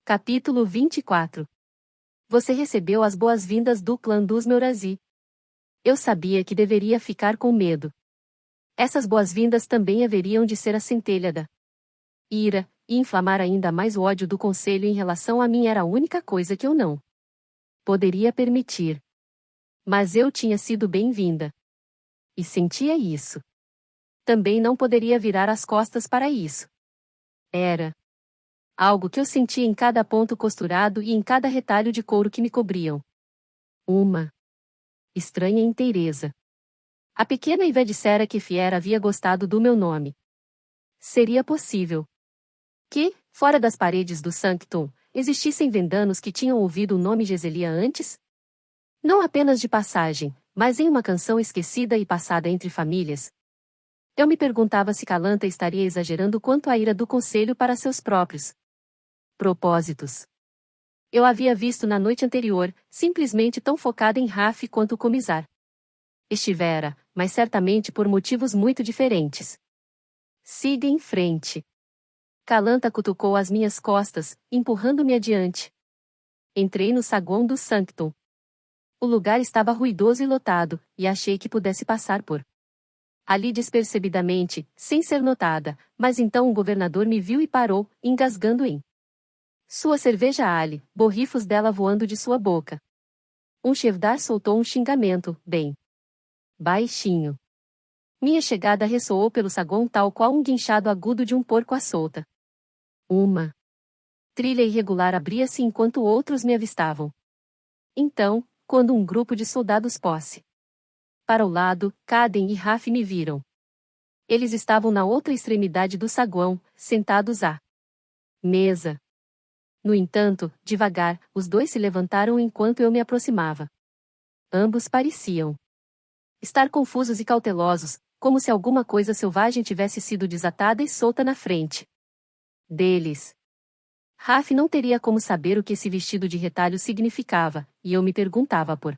Capítulo 24. Você recebeu as boas-vindas do clã dos Meurazi. Eu sabia que deveria ficar com medo. Essas boas-vindas também haveriam de ser a centelha da ira, e inflamar ainda mais o ódio do conselho em relação a mim era a única coisa que eu não poderia permitir. Mas eu tinha sido bem-vinda. E sentia isso. Também não poderia virar as costas para isso. Era algo que eu sentia em cada ponto costurado e em cada retalho de couro que me cobriam. Uma estranha inteireza. A pequena Iva dissera que Fiera havia gostado do meu nome. Seria possível que, fora das paredes do Sanctum, existissem vendanos que tinham ouvido o nome Geselia antes? Não apenas de passagem, mas em uma canção esquecida e passada entre famílias. Eu me perguntava se Calanta estaria exagerando quanto à ira do conselho para seus próprios propósitos. Eu havia visto na noite anterior, simplesmente tão focada em Raf quanto o comisar. Estivera, mas certamente por motivos muito diferentes. Siga em frente. Calanta cutucou as minhas costas, empurrando-me adiante. Entrei no saguão do Sanctum. O lugar estava ruidoso e lotado, e achei que pudesse passar por ali despercebidamente, sem ser notada, mas então o governador me viu e parou, engasgando em sua cerveja Ali, borrifos dela voando de sua boca. Um Chevdar soltou um xingamento, bem baixinho. Minha chegada ressoou pelo saguão tal qual um guinchado agudo de um porco à solta. Uma trilha irregular abria-se enquanto outros me avistavam. Então, quando um grupo de soldados posse para o lado, Caden e Raf me viram. Eles estavam na outra extremidade do saguão, sentados à mesa. No entanto, devagar, os dois se levantaram enquanto eu me aproximava. Ambos pareciam estar confusos e cautelosos, como se alguma coisa selvagem tivesse sido desatada e solta na frente deles. Raf não teria como saber o que esse vestido de retalho significava, e eu me perguntava por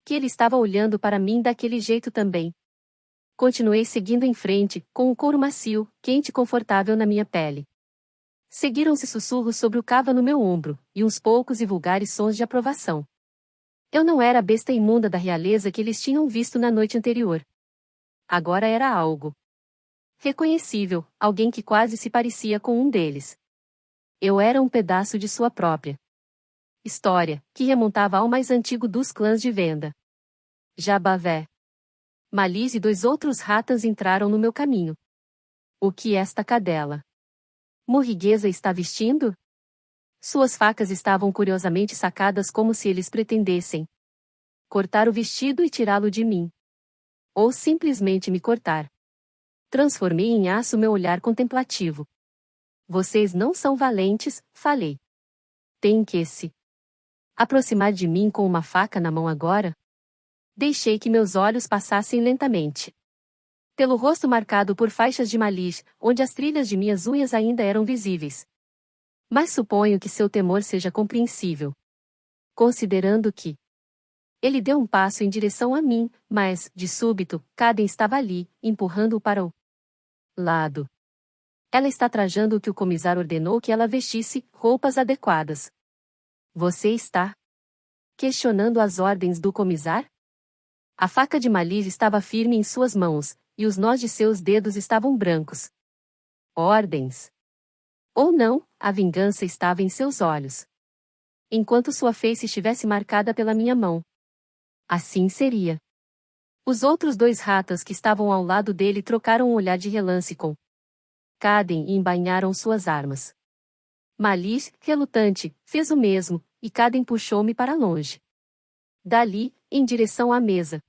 que ele estava olhando para mim daquele jeito também. Continuei seguindo em frente, com o couro macio, quente e confortável na minha pele. Seguiram-se sussurros sobre o cava no meu ombro, e uns poucos e vulgares sons de aprovação. Eu não era a besta imunda da realeza que eles tinham visto na noite anterior. Agora era algo reconhecível, alguém que quase se parecia com um deles. Eu era um pedaço de sua própria história, que remontava ao mais antigo dos clãs de Venda. Jabavé. Malis e dois outros ratas entraram no meu caminho. O que esta cadela morriguesa está vestindo? Suas facas estavam curiosamente sacadas como se eles pretendessem cortar o vestido e tirá-lo de mim. Ou simplesmente me cortar. Transformei em aço meu olhar contemplativo. Vocês não são valentes, falei. Tem que se aproximar de mim com uma faca na mão agora? Deixei que meus olhos passassem lentamente pelo rosto marcado por faixas de malis, onde as trilhas de minhas unhas ainda eram visíveis. Mas suponho que seu temor seja compreensível, considerando que ele deu um passo em direção a mim, mas, de súbito, Caden estava ali, empurrando-o para o lado. Ela está trajando o que o comissário ordenou que ela vestisse, roupas adequadas. Você está questionando as ordens do comissário? A faca de Malis estava firme em suas mãos, e os nós de seus dedos estavam brancos. Ordens. Ou não, a vingança estava em seus olhos. Enquanto sua face estivesse marcada pela minha mão. Assim seria. Os outros dois ratas que estavam ao lado dele trocaram um olhar de relance com Caden e embainharam suas armas. Malis, relutante, fez o mesmo, e Caden puxou-me para longe. Dali, em direção à mesa.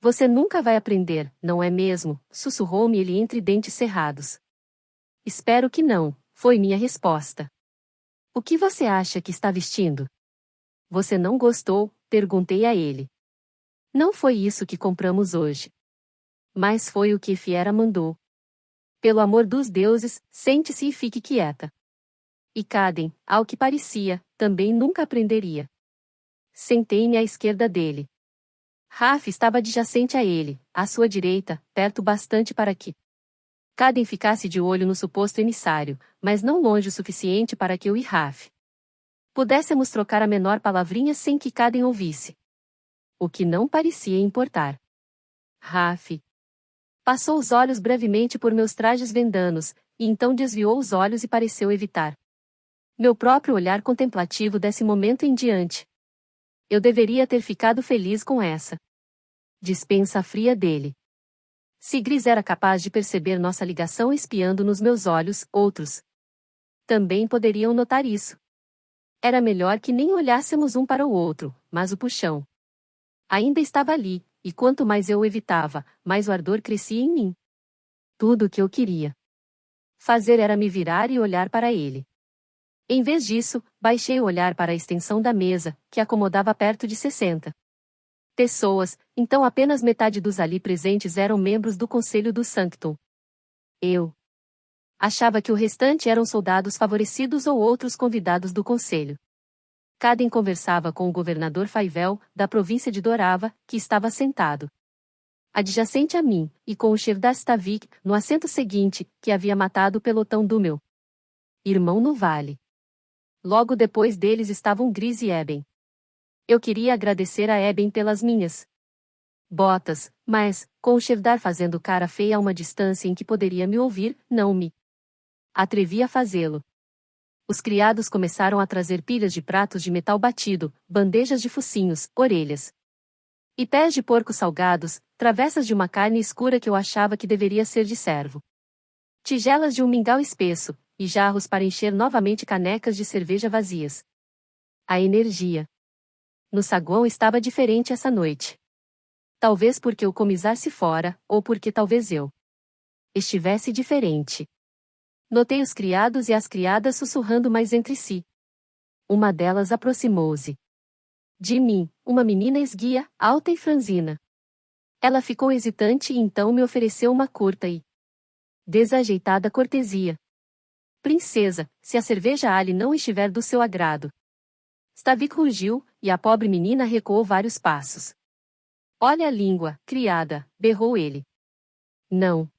Você nunca vai aprender, não é mesmo? Sussurrou-me ele entre dentes cerrados. Espero que não, foi minha resposta. O que você acha que está vestindo? Você não gostou? Perguntei a ele. Não foi isso que compramos hoje. Mas foi o que Fiera mandou. Pelo amor dos deuses, sente-se e fique quieta. E Caden, ao que parecia, também nunca aprenderia. Sentei-me à esquerda dele. Raf estava adjacente a ele, à sua direita, perto bastante para que Caden ficasse de olho no suposto emissário, mas não longe o suficiente para que eu e Raf Pudéssemos trocar a menor palavrinha sem que Caden ouvisse. O que não parecia importar. Raf. Passou os olhos brevemente por meus trajes vendanos, e então desviou os olhos e pareceu evitar meu próprio olhar contemplativo desse momento em diante. Eu deveria ter ficado feliz com essa dispensa fria dele. Se Gris era capaz de perceber nossa ligação espiando nos meus olhos, outros também poderiam notar isso. Era melhor que nem olhássemos um para o outro, mas o puxão ainda estava ali, e quanto mais eu o evitava, mais o ardor crescia em mim. Tudo o que eu queria fazer era me virar e olhar para ele. Em vez disso, baixei o olhar para a extensão da mesa, que acomodava perto de 60 pessoas, então apenas metade dos ali presentes eram membros do Conselho do Sanctum. Eu achava que o restante eram soldados favorecidos ou outros convidados do Conselho. Caden conversava com o governador Faivel, da província de Dorava, que estava sentado adjacente a mim, e com o Shevdar Stavik, no assento seguinte, que havia matado o pelotão do meu irmão no vale. Logo depois deles estavam Gris e Eben. Eu queria agradecer a Eben pelas minhas botas, mas, com o Shevdar fazendo cara feia a uma distância em que poderia me ouvir, não me atrevi a fazê-lo. Os criados começaram a trazer pilhas de pratos de metal batido, bandejas de focinhos, orelhas e pés de porco salgados, travessas de uma carne escura que eu achava que deveria ser de cervo, tigelas de um mingau espesso, e jarros para encher novamente canecas de cerveja vazias. A energia no saguão estava diferente essa noite. Talvez porque o comisar-se fora, ou porque talvez eu estivesse diferente. Notei os criados e as criadas sussurrando mais entre si. Uma delas aproximou-se de mim, uma menina esguia, alta e franzina. Ela ficou hesitante e então me ofereceu uma curta e desajeitada cortesia. Princesa, se a cerveja Ali não estiver do seu agrado. Stavik rugiu, e a pobre menina recuou vários passos. Olha a língua, criada, berrou ele. Não.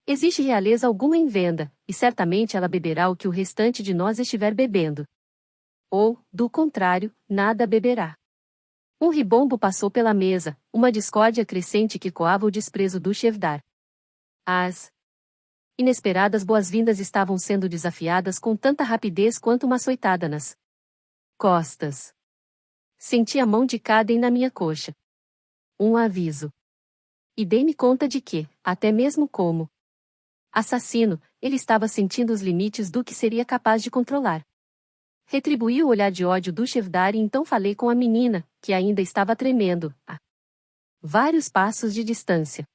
Existe realeza alguma em venda, e certamente ela beberá o que o restante de nós estiver bebendo. Ou, do contrário, nada beberá. Um ribombo passou pela mesa, uma discórdia crescente que coava o desprezo do Shevdar. As inesperadas boas-vindas estavam sendo desafiadas com tanta rapidez quanto uma açoitada nas costas. Senti a mão de Caden na minha coxa. Um aviso. E dei-me conta de que, até mesmo como assassino, ele estava sentindo os limites do que seria capaz de controlar. Retribuí o olhar de ódio do Shevdar e então falei com a menina, que ainda estava tremendo, a vários passos de distância.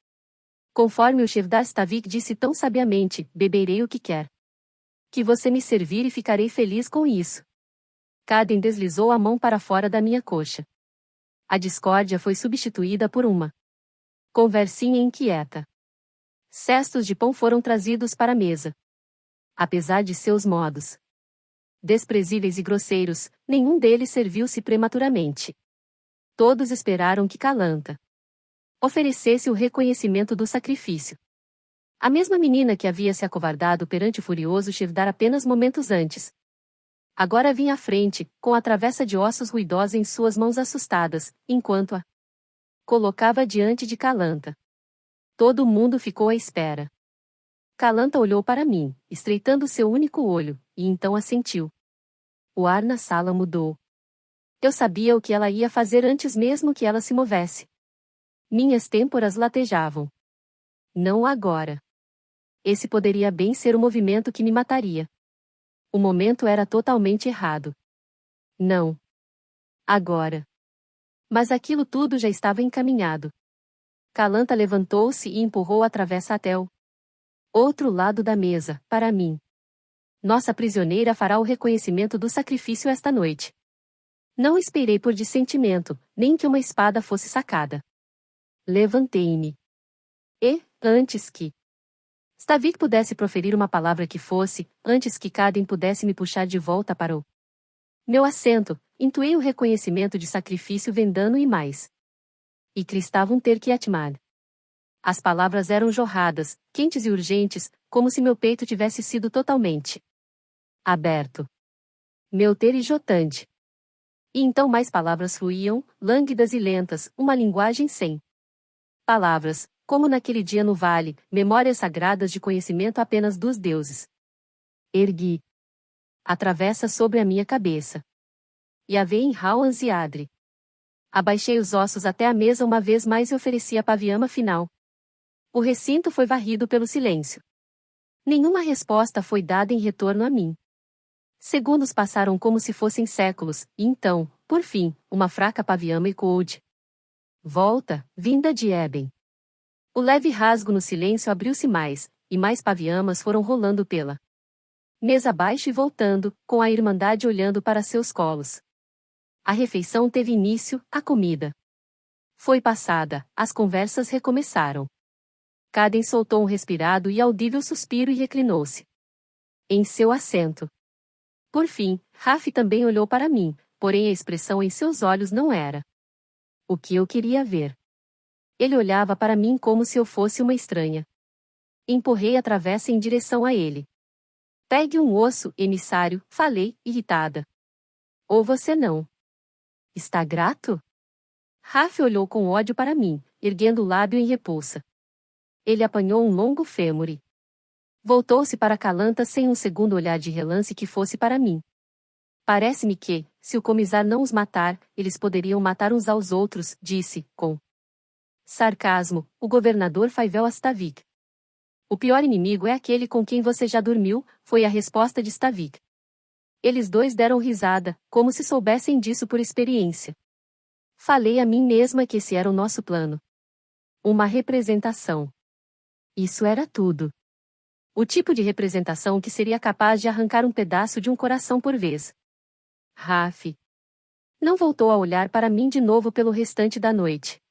Conforme o Shevdar Stavik disse tão sabiamente, beberei o que quer que você me servir e ficarei feliz com isso. Caden deslizou a mão para fora da minha coxa. A discórdia foi substituída por uma conversinha inquieta. Cestos de pão foram trazidos para a mesa. Apesar de seus modos desprezíveis e grosseiros, nenhum deles serviu-se prematuramente. Todos esperaram que Calanta oferecesse o reconhecimento do sacrifício. A mesma menina que havia se acovardado perante o furioso Shevdar apenas momentos antes. Agora vinha à frente, com a travessa de ossos ruidosa em suas mãos assustadas, enquanto a colocava diante de Calanta. Todo mundo ficou à espera. Calanta olhou para mim, estreitando seu único olho, e então assentiu. O ar na sala mudou. Eu sabia o que ela ia fazer antes mesmo que ela se movesse. Minhas têmporas latejavam. Não agora. Esse poderia bem ser o movimento que me mataria. O momento era totalmente errado. Não. Agora. Mas aquilo tudo já estava encaminhado. Calanta levantou-se e empurrou a travessa até o outro lado da mesa, para mim. Nossa prisioneira fará o reconhecimento do sacrifício esta noite. Não esperei por dissentimento, nem que uma espada fosse sacada. Levantei-me. E, antes que Stavik pudesse proferir uma palavra que fosse, antes que Caden pudesse me puxar de volta para o meu assento, intuí o reconhecimento de sacrifício vendano e mais. E Kristavum ter que atmar. As palavras eram jorradas, quentes e urgentes, como se meu peito tivesse sido totalmente aberto. Meuter e Jotande. E então mais palavras fluíam, lânguidas e lentas, uma linguagem sem palavras, como naquele dia no vale, memórias sagradas de conhecimento apenas dos deuses. Ergui a travessa sobre a minha cabeça. Yahvé em Hauans e Adre. Abaixei os ossos até a mesa uma vez mais e ofereci a paviama final. O recinto foi varrido pelo silêncio. Nenhuma resposta foi dada em retorno a mim. Segundos passaram como se fossem séculos, e então, por fim, uma fraca paviama ecoou de volta, vinda de Eben. O leve rasgo no silêncio abriu-se mais, e mais paviamas foram rolando pela mesa abaixo e voltando, com a Irmandade olhando para seus colos. A refeição teve início, a comida foi passada, as conversas recomeçaram. Caden soltou um respirado e audível suspiro e reclinou-se em seu assento. Por fim, Raf também olhou para mim, porém a expressão em seus olhos não era o que eu queria ver. Ele olhava para mim como se eu fosse uma estranha. Empurrei a travessa em direção a ele. Pegue um osso, emissário, falei, irritada. Ou você não está grato? Raf olhou com ódio para mim, erguendo o lábio em repulsa. Ele apanhou um longo fêmure. Voltou-se para Calanta sem um segundo olhar de relance que fosse para mim. Parece-me que, se o comisar não os matar, eles poderiam matar uns aos outros, disse, com sarcasmo, o governador Faivel Astavik. O pior inimigo é aquele com quem você já dormiu, foi a resposta de Stavik. Eles dois deram risada, como se soubessem disso por experiência. Falei a mim mesma que esse era o nosso plano. Uma representação. Isso era tudo. O tipo de representação que seria capaz de arrancar um pedaço de um coração por vez. Raf não voltou a olhar para mim de novo pelo restante da noite.